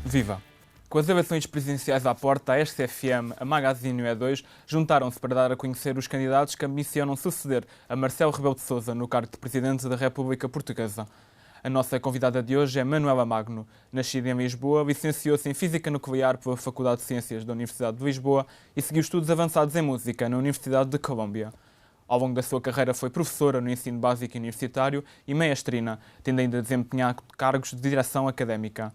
Viva! Com as eleições presidenciais à porta, a RCFM, a Magazine e o E2 juntaram-se para dar a conhecer os candidatos que ambicionam suceder a Marcelo Rebelo de Sousa no cargo de Presidente da República Portuguesa. A nossa convidada de hoje é Manuela Magno. Nascida em Lisboa, licenciou-se em Física Nuclear pela Faculdade de Ciências da Universidade de Lisboa e seguiu estudos avançados em Música na Universidade de Colômbia. Ao longo da sua carreira foi professora no ensino básico e universitário e mestrina, tendo ainda desempenhado cargos de direção académica.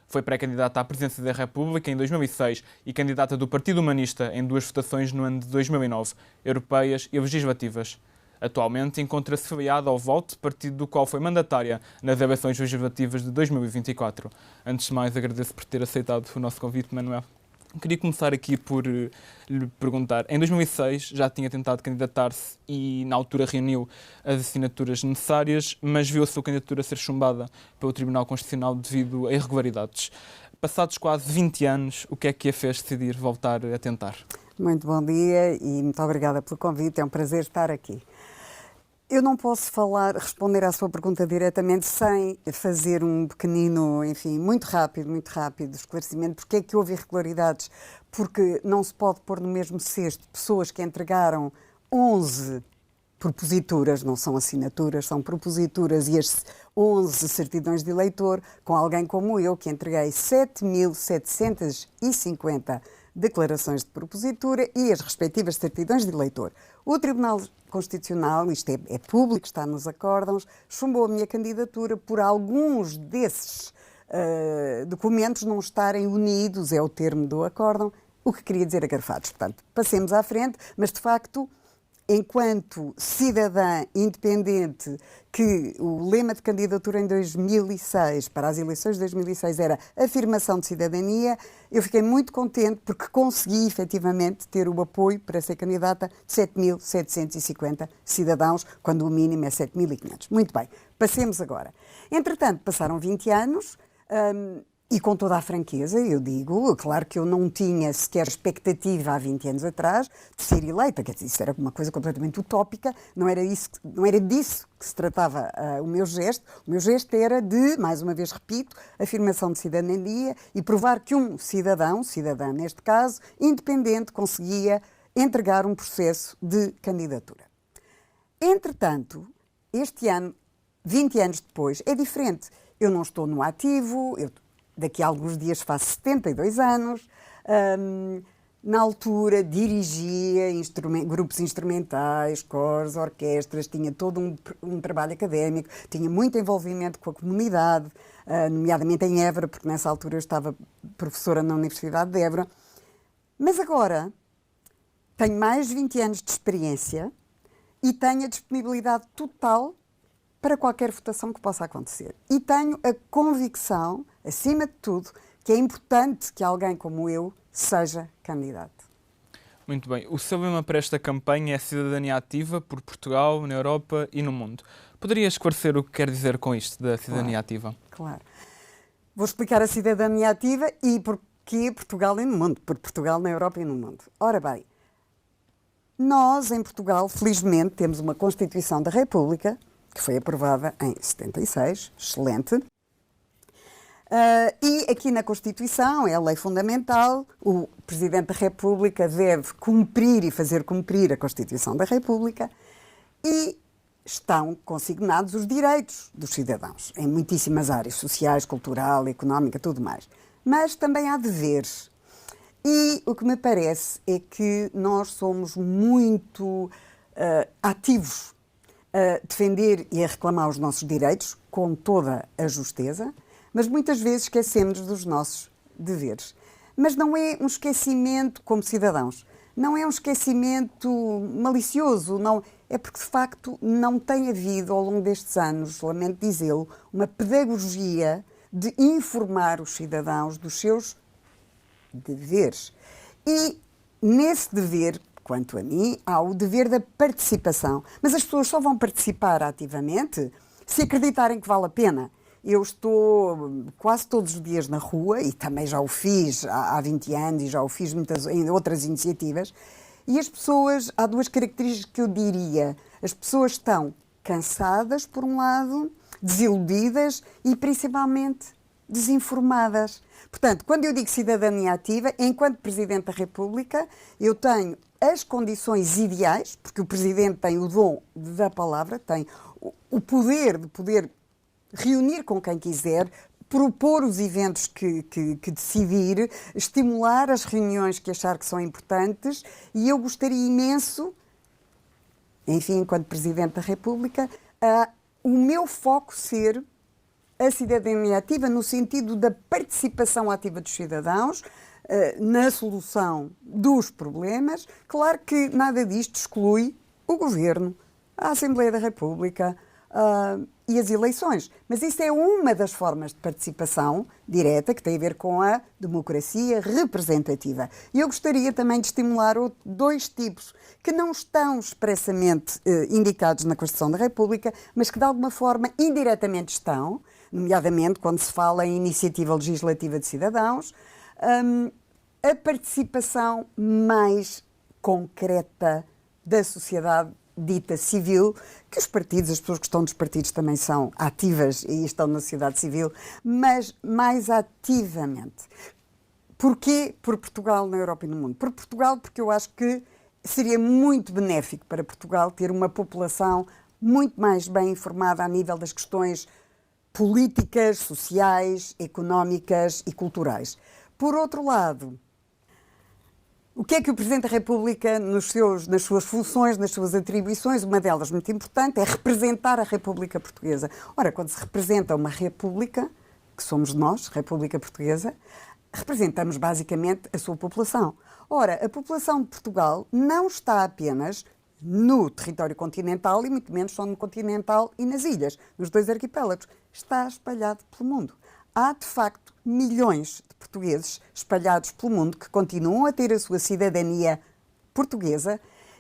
Foi pré-candidata à presidência da República em 2006 e candidata do Partido Humanista em duas votações no ano de 2009, europeias e legislativas. Atualmente encontra-se filiada ao VOLT, partido do qual foi mandatária nas eleições legislativas de 2024. Antes de mais, agradeço por ter aceitado o nosso convite, Manuel. Queria começar aqui por lhe perguntar. Em 2006 já tinha tentado candidatar-se e na altura reuniu as assinaturas necessárias, mas viu a sua candidatura ser chumbada pelo Tribunal Constitucional devido a irregularidades. Passados quase 20 anos, o que é que a fez decidir voltar a tentar? Muito bom dia e muito obrigada pelo convite. É um prazer estar aqui. Eu não posso responder à sua pergunta diretamente sem fazer um pequenino, muito rápido esclarecimento. Porque é que houve irregularidades? Porque não se pode pôr no mesmo cesto pessoas que entregaram 11 proposituras, não são assinaturas, são proposituras, e as 11 certidões de eleitor, com alguém como eu, que entreguei 7.750 declarações de propositura e as respectivas certidões de eleitor. O Tribunal Constitucional, isto é público, está nos acórdãos, chumbou a minha candidatura por alguns desses documentos não estarem unidos, é o termo do acórdão, o que queria dizer agarfados. Portanto, passemos à frente, mas de facto, enquanto cidadã independente, que o lema de candidatura em 2006, para as eleições de 2006, era afirmação de cidadania, eu fiquei muito contente porque consegui efetivamente ter o apoio para ser candidata de 7.750 cidadãos, quando o mínimo é 7.500. Muito bem, passemos agora. Entretanto, passaram 20 anos. E com toda a franqueza, eu digo, claro que eu não tinha sequer expectativa há 20 anos atrás de ser eleita, quer dizer, isso era uma coisa completamente utópica, não era disso que se tratava o meu gesto. O meu gesto era de, mais uma vez repito, afirmação de cidadania e provar que um cidadã neste caso, independente, conseguia entregar um processo de candidatura. Entretanto, este ano, 20 anos depois, é diferente. Eu não estou no ativo, daqui a alguns dias faço 72 anos. Na altura dirigia grupos instrumentais, coros, orquestras, tinha todo um trabalho académico, tinha muito envolvimento com a comunidade, nomeadamente em Évora, porque nessa altura eu estava professora na Universidade de Évora. Mas agora tenho mais de 20 anos de experiência e tenho a disponibilidade total para qualquer votação que possa acontecer. E tenho a convicção, acima de tudo, que é importante que alguém como eu seja candidato. Muito bem. O seu lema para esta campanha é cidadania ativa por Portugal, na Europa e no mundo. Poderia esclarecer o que quer dizer com isto da cidadania ativa? Claro. Vou explicar a cidadania ativa e porquê Portugal e no mundo. Por Portugal, na Europa e no mundo. Ora bem, nós em Portugal, felizmente, temos uma Constituição da República, que foi aprovada em 76, excelente. E aqui na Constituição, é a lei fundamental, o Presidente da República deve cumprir e fazer cumprir a Constituição da República e estão consignados os direitos dos cidadãos, em muitíssimas áreas, sociais, cultural, económica, tudo mais. Mas também há deveres. E o que me parece é que nós somos muito ativos a defender e a reclamar os nossos direitos, com toda a justeza, mas muitas vezes esquecemos dos nossos deveres. Mas não é um esquecimento como cidadãos, não é um esquecimento malicioso, não, é porque de facto não tem havido ao longo destes anos, lamento dizê-lo, uma pedagogia de informar os cidadãos dos seus deveres. E nesse dever, quanto a mim, há o dever da participação. Mas as pessoas só vão participar ativamente se acreditarem que vale a pena. Eu estou quase todos os dias na rua, e também já o fiz há 20 anos, e já o fiz em outras iniciativas, e as pessoas, há duas características que eu diria. As pessoas estão cansadas, por um lado, desiludidas e, principalmente, desinformadas. Portanto, quando eu digo cidadania ativa, enquanto Presidente da República, eu tenho as condições ideais, porque o Presidente tem o dom da palavra, tem o poder de poder reunir com quem quiser, propor os eventos que decidir, estimular as reuniões que achar que são importantes, e eu gostaria imenso, enfim, enquanto Presidente da República, o meu foco ser a cidadania ativa no sentido da participação ativa dos cidadãos na solução dos problemas. Claro que nada disto exclui o Governo, a Assembleia da República e as eleições. Mas isso é uma das formas de participação direta que tem a ver com a democracia representativa. E eu gostaria também de estimular dois tipos que não estão expressamente indicados na Constituição da República, mas que de alguma forma indiretamente estão, nomeadamente quando se fala em iniciativa legislativa de cidadãos, a participação mais concreta da sociedade dita civil, que os partidos, as pessoas que estão nos partidos também são ativas e estão na sociedade civil, mas mais ativamente. Porquê por Portugal na Europa e no mundo? Por Portugal, porque eu acho que seria muito benéfico para Portugal ter uma população muito mais bem informada a nível das questões políticas, sociais, económicas e culturais. Por outro lado, o que é que o Presidente da República, nas suas funções, nas suas atribuições, uma delas muito importante, é representar a República Portuguesa. Ora, quando se representa uma República, que somos nós, República Portuguesa, representamos basicamente a sua população. Ora, a população de Portugal não está apenas no território continental, e muito menos só no continental e nas ilhas, nos dois arquipélagos. Está espalhado pelo mundo. Há, de facto, milhões de portugueses espalhados pelo mundo que continuam a ter a sua cidadania portuguesa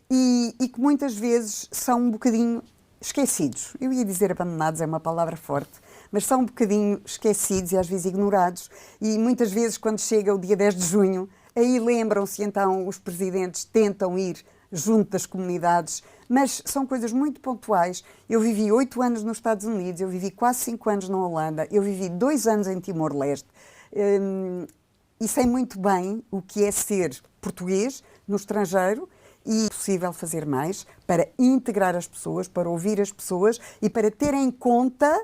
e que muitas vezes são um bocadinho esquecidos. Eu ia dizer abandonados, é uma palavra forte, mas são um bocadinho esquecidos e às vezes ignorados. E muitas vezes, quando chega o dia 10 de junho, aí lembram-se, então os presidentes tentam ir junto das comunidades, mas são coisas muito pontuais. Eu vivi 8 anos nos Estados Unidos, eu vivi quase 5 anos na Holanda, eu vivi 2 anos em Timor-Leste e sei muito bem o que é ser português no estrangeiro e é possível fazer mais para integrar as pessoas, para ouvir as pessoas e para ter em conta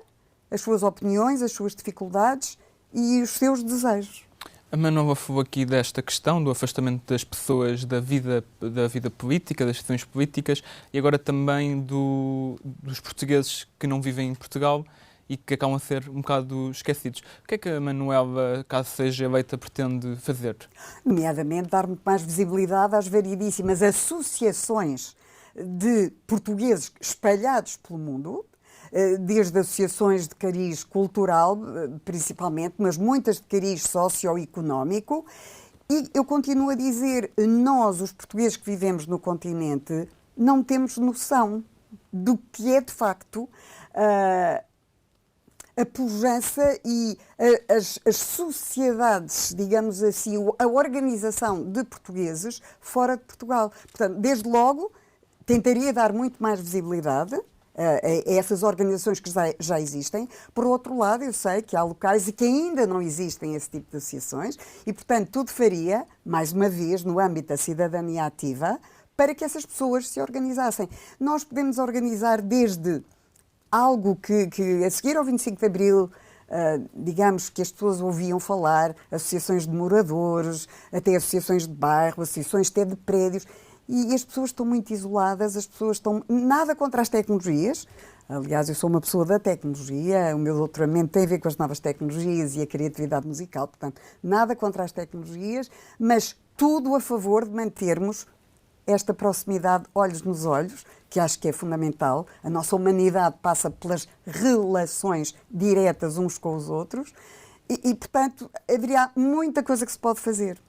as suas opiniões, as suas dificuldades e os seus desejos. A Manuela falou aqui desta questão do afastamento das pessoas da vida política, das decisões políticas e agora também dos portugueses que não vivem em Portugal e que acabam a ser um bocado esquecidos. O que é que a Manuela, caso seja eleita, pretende fazer? Nomeadamente, dar muito mais visibilidade às variedíssimas associações de portugueses espalhados pelo mundo, desde associações de cariz cultural, principalmente, mas muitas de cariz socioeconómico. E eu continuo a dizer, nós, os portugueses que vivemos no continente, não temos noção do que é, de facto, a pujança e as sociedades, digamos assim, a organização de portugueses fora de Portugal. Portanto, desde logo, tentaria dar muito mais visibilidade a essas organizações que já existem. Por outro lado, eu sei que há locais e que ainda não existem esse tipo de associações e, portanto, tudo faria, mais uma vez, no âmbito da cidadania ativa, para que essas pessoas se organizassem. Nós podemos organizar desde algo que a seguir ao 25 de Abril, digamos que as pessoas ouviam falar, associações de moradores, até associações de bairro, associações até de prédios, e as pessoas estão muito isoladas, as pessoas estão... Nada contra as tecnologias. Aliás, eu sou uma pessoa da tecnologia, o meu doutoramento tem a ver com as novas tecnologias e a criatividade musical, portanto, nada contra as tecnologias, mas tudo a favor de mantermos esta proximidade olhos nos olhos, que acho que é fundamental. A nossa humanidade passa pelas relações diretas uns com os outros e portanto, haveria muita coisa que se pode fazer.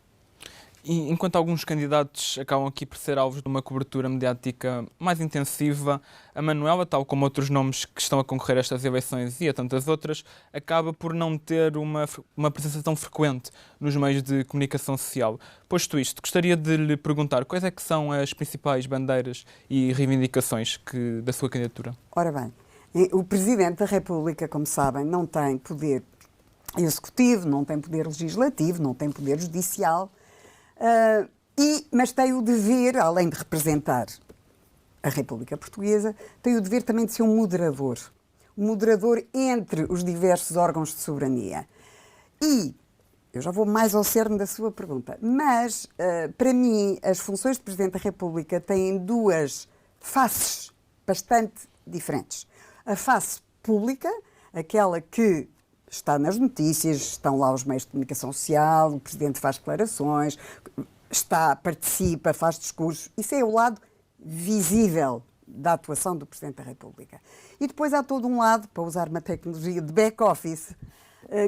E enquanto alguns candidatos acabam aqui por ser alvos de uma cobertura mediática mais intensiva, a Manuela, tal como outros nomes que estão a concorrer a estas eleições e a tantas outras, acaba por não ter uma presença tão frequente nos meios de comunicação social. Posto isto, gostaria de lhe perguntar quais é que são as principais bandeiras e reivindicações da sua candidatura? Ora bem, o Presidente da República, como sabem, não tem poder executivo, não tem poder legislativo, não tem poder judicial, mas tem o dever, além de representar a República Portuguesa, tem o dever também de ser um moderador entre os diversos órgãos de soberania. E eu já vou mais ao cerne da sua pergunta, mas para mim as funções de Presidente da República têm duas faces bastante diferentes. A face pública, aquela que está nas notícias, estão lá os meios de comunicação social, o Presidente faz declarações, participa, faz discursos. Isso é o lado visível da atuação do Presidente da República. E depois há todo um lado, para usar uma tecnologia de back-office,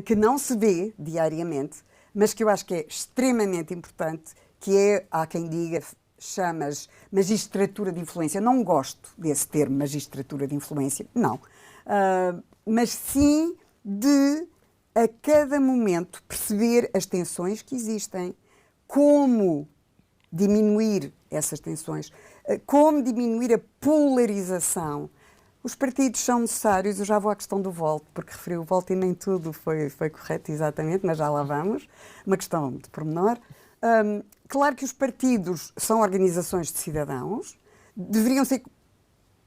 que não se vê diariamente, mas que eu acho que é extremamente importante, que é, há quem diga, chamas magistratura de influência. Não gosto desse termo, magistratura de influência, não. Mas sim de, a cada momento, perceber as tensões que existem, como diminuir essas tensões, como diminuir a polarização. Os partidos são necessários, eu já vou à questão do voto, porque referi o voto e nem tudo foi correto exatamente, mas já lá vamos, uma questão de pormenor. Claro que os partidos são organizações de cidadãos, deveriam ser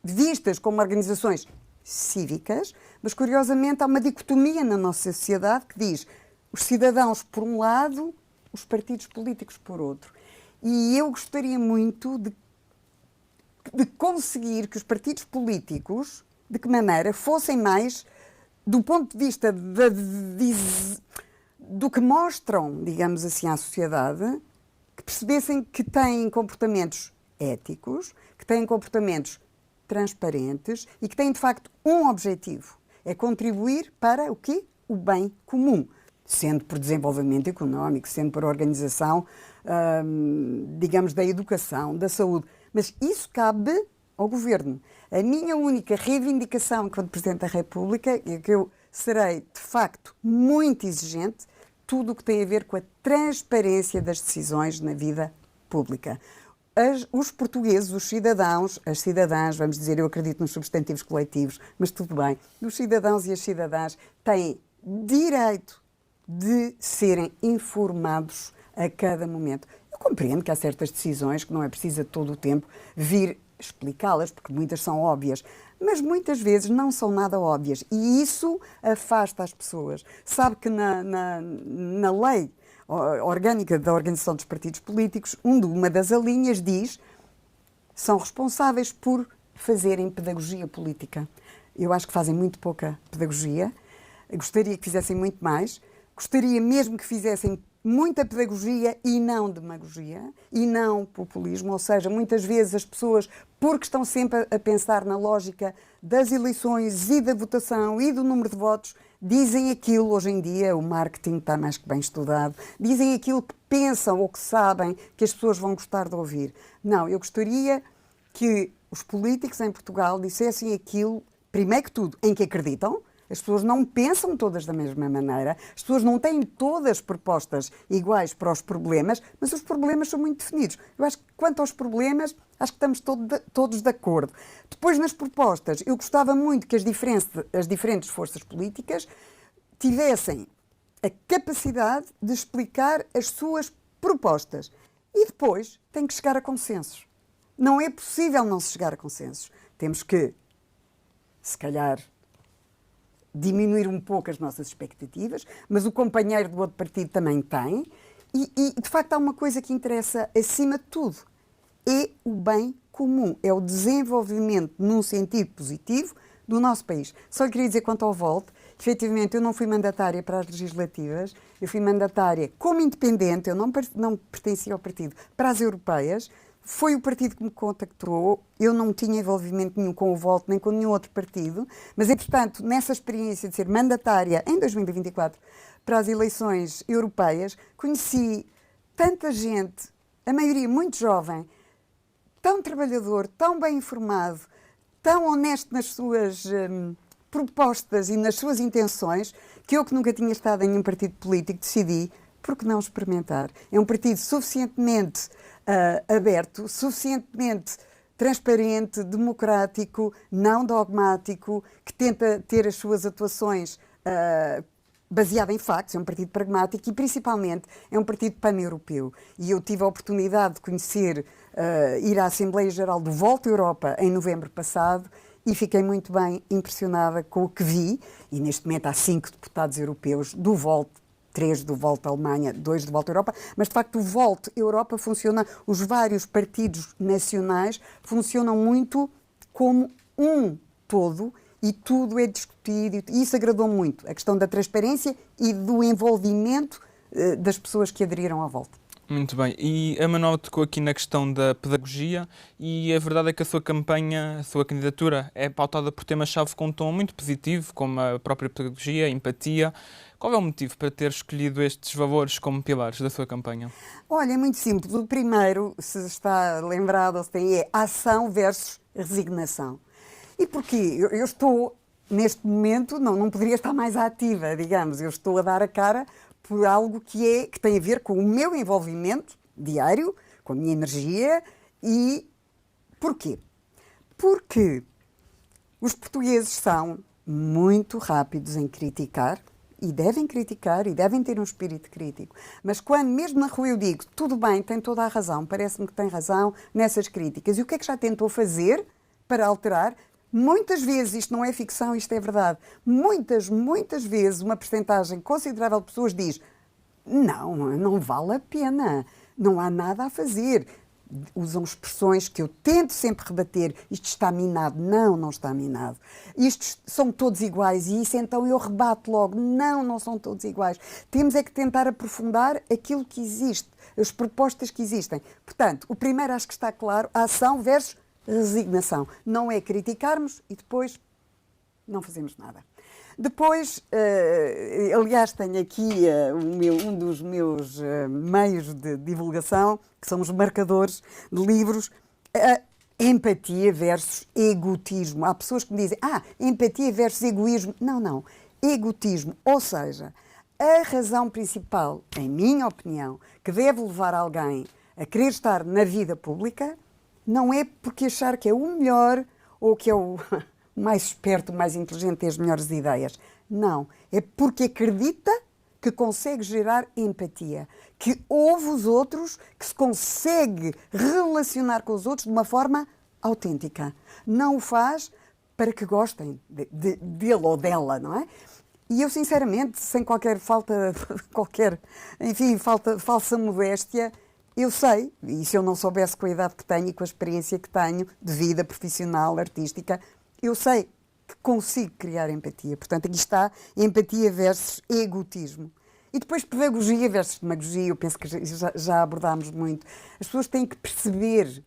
vistas como organizações cívicas, mas curiosamente há uma dicotomia na nossa sociedade que diz os cidadãos por um lado, os partidos políticos por outro. E eu gostaria muito de conseguir que os partidos políticos, de que maneira, fossem mais, do ponto de vista do que mostram, digamos assim, à sociedade, que percebessem que têm comportamentos éticos, que têm comportamentos transparentes e que têm, de facto, um objetivo. É contribuir para o quê? O bem comum. Sendo por desenvolvimento económico, sendo por organização, digamos, da educação, da saúde. Mas isso cabe ao Governo. A minha única reivindicação enquanto Presidente da República é que eu serei, de facto, muito exigente tudo o que tem a ver com a transparência das decisões na vida pública. Os portugueses, os cidadãos, as cidadãs, vamos dizer, eu acredito nos substantivos coletivos, mas tudo bem, os cidadãos e as cidadãs têm direito de serem informados a cada momento. Eu compreendo que há certas decisões que não é preciso a todo o tempo vir explicá-las, porque muitas são óbvias, mas muitas vezes não são nada óbvias e isso afasta as pessoas. Sabe que na lei orgânica da organização dos partidos políticos, uma das alíneas diz são responsáveis por fazerem pedagogia política. Eu acho que fazem muito pouca pedagogia, gostaria que fizessem muito mais, gostaria mesmo que fizessem muita pedagogia e não demagogia, e não populismo, ou seja, muitas vezes as pessoas, porque estão sempre a pensar na lógica das eleições e da votação e do número de votos, dizem aquilo, hoje em dia o marketing está mais que bem estudado, dizem aquilo que pensam ou que sabem que as pessoas vão gostar de ouvir. Não, eu gostaria que os políticos em Portugal dissessem aquilo, primeiro que tudo, em que acreditam. As pessoas não pensam todas da mesma maneira, as pessoas não têm todas propostas iguais para os problemas, mas os problemas são muito definidos. Eu acho que quanto aos problemas, acho que estamos todos de acordo. Depois, nas propostas, eu gostava muito que as diferentes forças políticas tivessem a capacidade de explicar as suas propostas. E depois tem que chegar a consensos. Não é possível não se chegar a consensos. Temos que, se calhar, diminuir um pouco as nossas expectativas, mas o companheiro do outro partido também tem. E, de facto, há uma coisa que interessa acima de tudo. É o bem comum, é o desenvolvimento num sentido positivo do nosso país. Só lhe queria dizer quanto ao voto, efetivamente eu não fui mandatária para as legislativas, eu fui mandatária como independente, eu não pertencia ao partido, para as europeias. Foi o partido que me contactou, eu não tinha envolvimento nenhum com o voto, nem com nenhum outro partido, mas, entretanto, nessa experiência de ser mandatária em 2024 para as eleições europeias, conheci tanta gente, a maioria muito jovem, tão trabalhador, tão bem informado, tão honesto nas suas propostas e nas suas intenções, que eu que nunca tinha estado em nenhum partido político decidi, por que não experimentar? É um partido suficientemente aberto, suficientemente transparente, democrático, não dogmático, que tenta ter as suas atuações baseado em factos, é um partido pragmático e, principalmente, é um partido pan-europeu. E eu tive a oportunidade de conhecer, ir à Assembleia Geral do Volta Europa em novembro passado e fiquei muito bem impressionada com o que vi. E, neste momento, há 5 deputados europeus do Volt, 3 do Volt Alemanha, 2 do Volt Europa, mas, de facto, o Volt Europa funciona, os vários partidos nacionais funcionam muito como um todo e tudo é discutido, e isso agradou muito, a questão da transparência e do envolvimento das pessoas que aderiram à Volta. Muito bem. E a Manuel tocou aqui na questão da pedagogia e a verdade é que a sua campanha, a sua candidatura é pautada por temas-chave com um tom muito positivo, como a própria pedagogia, a empatia. Qual é o motivo para ter escolhido estes valores como pilares da sua campanha? Olha, é muito simples. O primeiro, se está lembrado ou se tem, é ação versus resignação. E porquê? Eu estou, neste momento, não poderia estar mais ativa, digamos. Eu estou a dar a cara por algo que tem a ver com o meu envolvimento diário, com a minha energia. E porquê? Porque os portugueses são muito rápidos em criticar, e devem ter um espírito crítico. Mas quando, mesmo na rua, eu digo, tudo bem, tem toda a razão, parece-me que tem razão nessas críticas. E o que é que já tentou fazer para alterar? Muitas vezes, isto não é ficção, isto é verdade, muitas vezes uma percentagem considerável de pessoas diz não vale a pena, não há nada a fazer. Usam expressões que eu tento sempre rebater. Isto está minado. Não está minado. Isto são todos iguais e isso então eu rebato logo. Não são todos iguais. Temos é que tentar aprofundar aquilo que existe, as propostas que existem. Portanto, o primeiro acho que está claro, a ação versus resignação. Não é criticarmos e depois não fazemos nada. Depois, aliás, tenho aqui um dos meus meios de divulgação, que são os marcadores de livros, empatia versus egotismo. Há pessoas que me dizem, empatia versus egoísmo. Não. Egotismo, ou seja, a razão principal, em minha opinião, que deve levar alguém a querer estar na vida pública, não é porque achar que é o melhor ou que é o mais esperto, o mais inteligente, tem as melhores ideias. Não. É porque acredita que consegue gerar empatia, que ouve os outros, que se consegue relacionar com os outros de uma forma autêntica. Não o faz para que gostem dele ou dela, não é? E eu, sinceramente, sem qualquer falsa modéstia, eu sei, e se eu não soubesse com a idade que tenho e com a experiência que tenho de vida profissional, artística, eu sei que consigo criar empatia. Portanto, aqui está empatia versus egotismo. E depois pedagogia versus demagogia, eu penso que já abordámos muito. As pessoas têm que perceber,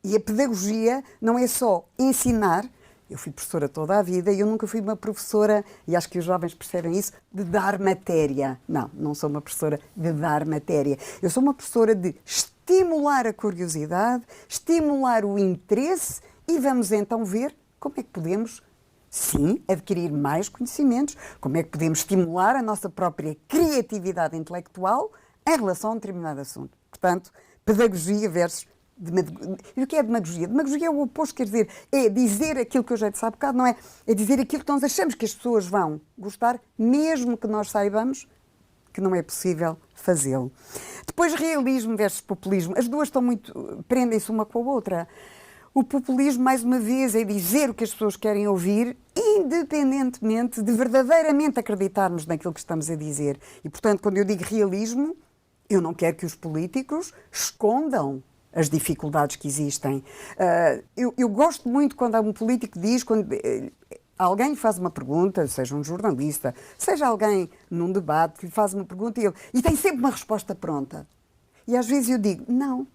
e a pedagogia não é só ensinar. Eu fui professora toda a vida e eu nunca fui uma professora, e acho que os jovens percebem isso, de dar matéria. Não sou uma professora de dar matéria. Eu sou uma professora de estimular a curiosidade, estimular o interesse e vamos então ver como é que podemos, sim, adquirir mais conhecimentos, como é que podemos estimular a nossa própria criatividade intelectual em relação a um determinado assunto. Portanto, pedagogia versus demagogia. E o que é demagogia? Demagogia é o oposto, quer dizer, é dizer aquilo que eu já disse há bocado, não é? É dizer aquilo que nós achamos que as pessoas vão gostar, mesmo que nós saibamos que não é possível fazê-lo. Depois, realismo versus populismo. As duas prendem-se uma com a outra. O populismo, mais uma vez, é dizer o que as pessoas querem ouvir, independentemente de verdadeiramente acreditarmos naquilo que estamos a dizer. E, portanto, quando eu digo realismo, eu não quero que os políticos escondam as dificuldades que existem. Eu gosto muito quando um político diz, quando alguém lhe faz uma pergunta, seja um jornalista, seja alguém num debate, que lhe faz uma pergunta e tem sempre uma resposta pronta. E às vezes eu digo, não.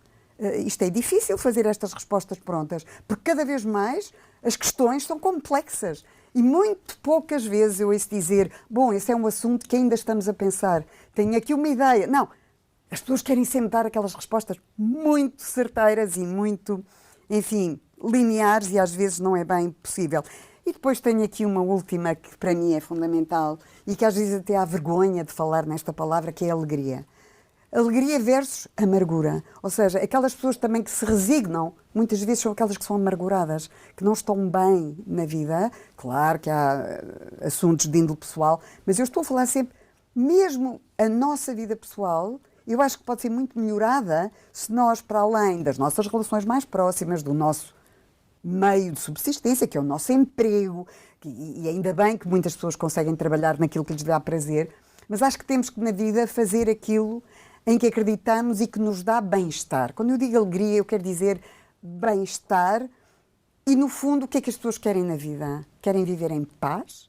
Isto é difícil fazer estas respostas prontas, porque cada vez mais as questões são complexas e muito poucas vezes eu ouço dizer, esse é um assunto que ainda estamos a pensar, tenho aqui uma ideia. Não, as pessoas querem sempre dar aquelas respostas muito certeiras e muito, lineares e às vezes não é bem possível. E depois tenho aqui uma última que para mim é fundamental e que às vezes até há vergonha de falar nesta palavra, que é a alegria. Alegria versus amargura. Ou seja, aquelas pessoas também que se resignam, muitas vezes são aquelas que são amarguradas, que não estão bem na vida. Claro que há assuntos de índole pessoal, mas eu estou a falar sempre, mesmo a nossa vida pessoal, eu acho que pode ser muito melhorada se nós, para além das nossas relações mais próximas, do nosso meio de subsistência, que é o nosso emprego, e ainda bem que muitas pessoas conseguem trabalhar naquilo que lhes dá prazer, mas acho que temos que na vida fazer aquilo em que acreditamos e que nos dá bem-estar. Quando eu digo alegria, eu quero dizer bem-estar e, no fundo, o que é que as pessoas querem na vida? Querem viver em paz?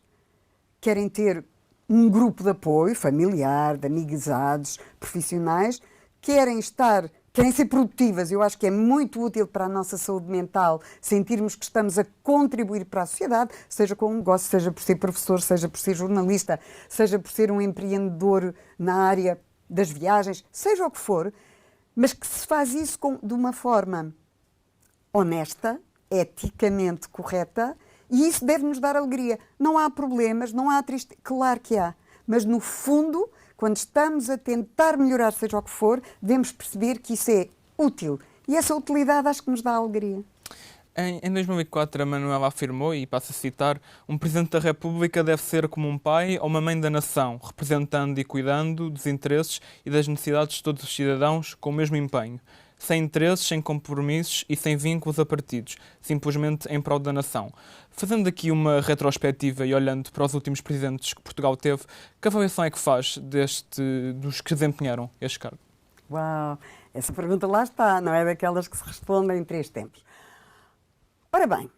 Querem ter um grupo de apoio familiar, de amizades, profissionais? Querem ser produtivas. Eu acho que é muito útil para a nossa saúde mental sentirmos que estamos a contribuir para a sociedade, seja com um negócio, seja por ser professor, seja por ser jornalista, seja por ser um empreendedor na área das viagens, seja o que for, mas que se faz isso de uma forma honesta, eticamente correta, e isso deve nos dar alegria. Não há problemas, não há tristeza, claro que há, mas no fundo, quando estamos a tentar melhorar seja o que for, devemos perceber que isso é útil, e essa utilidade acho que nos dá alegria. Em 2004, a Manuela afirmou, e passo a citar, um Presidente da República deve ser como um pai ou uma mãe da nação, representando e cuidando dos interesses e das necessidades de todos os cidadãos com o mesmo empenho, sem interesses, sem compromissos e sem vínculos a partidos, simplesmente em prol da nação. Fazendo aqui uma retrospectiva e olhando para os últimos presidentes que Portugal teve, que avaliação é que faz dos que desempenharam este cargo? Uau, essa pergunta lá está, não é daquelas que se respondem em 3 tempos. Ora bem,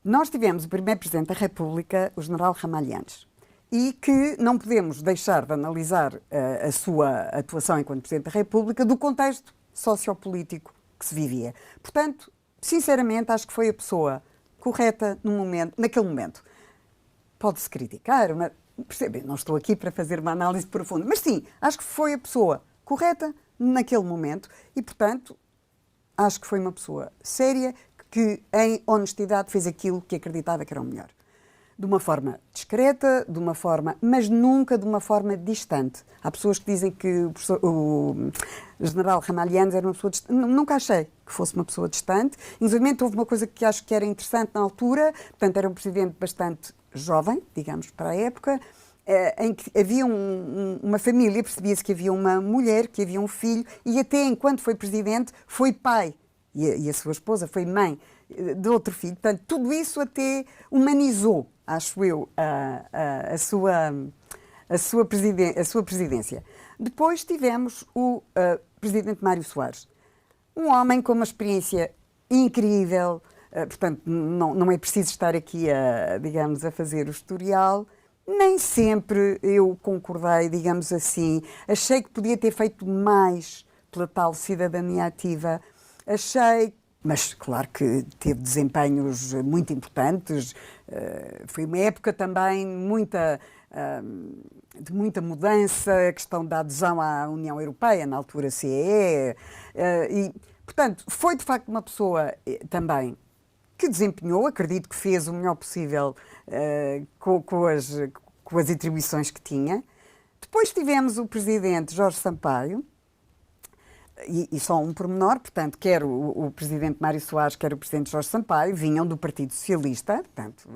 nós tivemos o primeiro Presidente da República, o General Ramalhianes, e que não podemos deixar de analisar a sua atuação enquanto Presidente da República do contexto sociopolítico que se vivia. Portanto, sinceramente, acho que foi a pessoa correta naquele momento. Pode-se criticar, mas, percebem, não estou aqui para fazer uma análise profunda, mas sim, acho que foi a pessoa correta naquele momento e, portanto, acho que foi uma pessoa séria que, em honestidade, fez aquilo que acreditava que era o melhor. De uma forma discreta, mas nunca de uma forma distante. Há pessoas que dizem que o General Ramalhianes era uma pessoa distante. Nunca achei que fosse uma pessoa distante. Infelizmente, houve uma coisa que acho que era interessante na altura, portanto, era um presidente bastante jovem, digamos, para a época, em que havia uma família, percebia-se que havia uma mulher, que havia um filho, e até enquanto foi presidente, foi pai. E a sua esposa foi mãe de outro filho. Portanto, tudo isso até humanizou, acho eu, a sua presidência. Depois tivemos o presidente Mário Soares. Um homem com uma experiência incrível, portanto, não é preciso estar aqui a fazer o historial. Nem sempre eu concordei, digamos assim. Achei que podia ter feito mais pela tal cidadania ativa. Mas claro que teve desempenhos muito importantes. Foi uma época também de muita mudança, a questão da adesão à União Europeia, na altura CEE. E, portanto, foi de facto uma pessoa também que desempenhou, acredito que fez o melhor possível com as atribuições que tinha. Depois tivemos o presidente Jorge Sampaio. E só um pormenor, portanto, quer o presidente Mário Soares, quer o presidente Jorge Sampaio, vinham do Partido Socialista, portanto,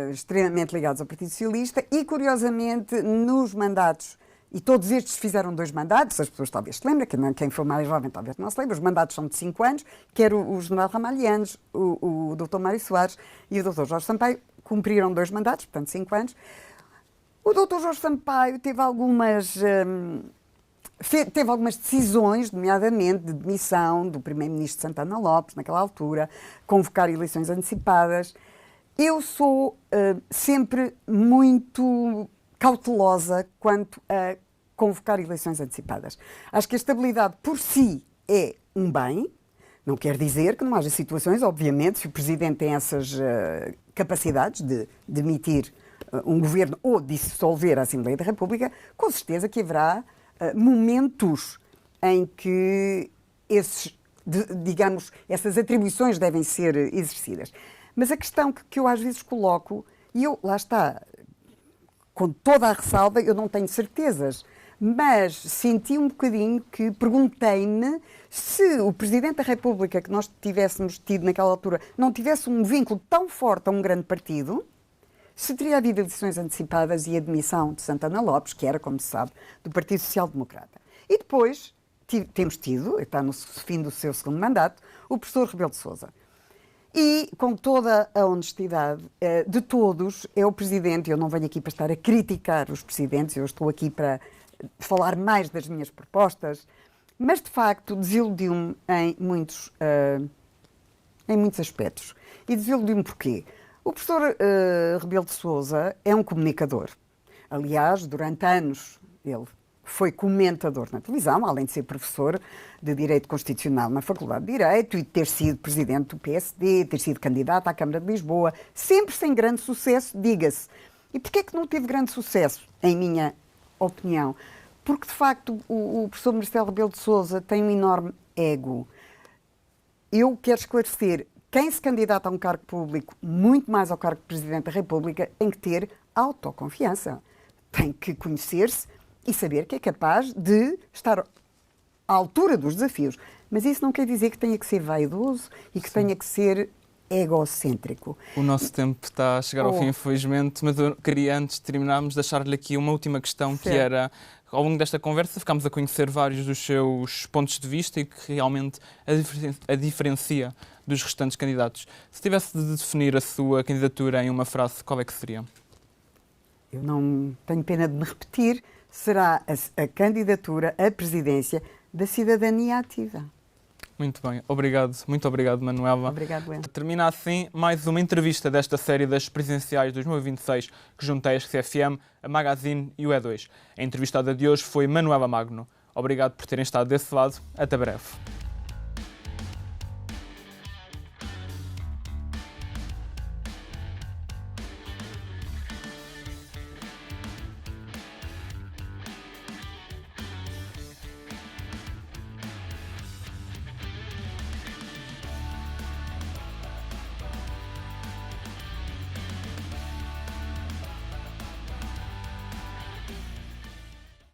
extremamente ligados ao Partido Socialista, e, curiosamente, nos mandatos, e todos estes fizeram 2 mandatos, as pessoas talvez se lembrem, quem for mais jovem talvez não se lembre, os mandatos são de 5 anos, quer o general Ramalhianes, o doutor Mário Soares e o doutor Jorge Sampaio cumpriram 2 mandatos, portanto, 5 anos. O doutor Jorge Sampaio teve algumas decisões, nomeadamente de demissão do primeiro-ministro Santana Lopes, naquela altura, convocar eleições antecipadas. Eu sou sempre muito cautelosa quanto a convocar eleições antecipadas. Acho que a estabilidade por si é um bem, não quer dizer que não haja situações, obviamente, se o Presidente tem essas capacidades de demitir um governo ou dissolver a Assembleia da República, com certeza que haverá momentos em que essas atribuições devem ser exercidas. Mas a questão que eu às vezes coloco, e lá está, com toda a ressalva, eu não tenho certezas, mas senti um bocadinho que perguntei-me se o Presidente da República que nós tivéssemos tido naquela altura não tivesse um vínculo tão forte a um grande partido, se teria havido eleições antecipadas e admissão de Santana Lopes, que era, como se sabe, do Partido Social Democrata. E depois temos tido, está no fim do seu segundo mandato, o professor Rebelo de Sousa. E, com toda a honestidade de todos, é o Presidente, eu não venho aqui para estar a criticar os Presidentes, eu estou aqui para falar mais das minhas propostas, mas, de facto, desiludiu-me em muitos aspectos. E desiludiu-me porquê? O professor Rebelo de Sousa é um comunicador. Aliás, durante anos, ele foi comentador na televisão, além de ser professor de Direito Constitucional na Faculdade de Direito e ter sido presidente do PSD, ter sido candidato à Câmara de Lisboa, sempre sem grande sucesso, diga-se. E porquê é que não teve grande sucesso, em minha opinião? Porque, de facto, o professor Marcelo Rebelo de Sousa tem um enorme ego. Eu quero esclarecer, quem se candidata a um cargo público, muito mais ao cargo de Presidente da República, tem que ter autoconfiança. Tem que conhecer-se e saber que é capaz de estar à altura dos desafios. Mas isso não quer dizer que tenha que ser vaidoso e que tenha que ser egocêntrico. O nosso tempo está a chegar ao fim, infelizmente, mas eu queria, antes de terminarmos, deixar-lhe aqui uma última questão, que era, ao longo desta conversa, ficámos a conhecer vários dos seus pontos de vista e que realmente a diferencia dos restantes candidatos. Se tivesse de definir a sua candidatura em uma frase, qual é que seria? Eu não tenho pena de me repetir, será a candidatura à presidência da cidadania ativa. Muito bem. Obrigado. Muito obrigado, Manuela. Obrigado, Leandro. Termina assim mais uma entrevista desta série das presidenciais 2026 que juntei a RCFM, a Magazine e o E2. A entrevistada de hoje foi Manuela Magno. Obrigado por terem estado desse lado. Até breve.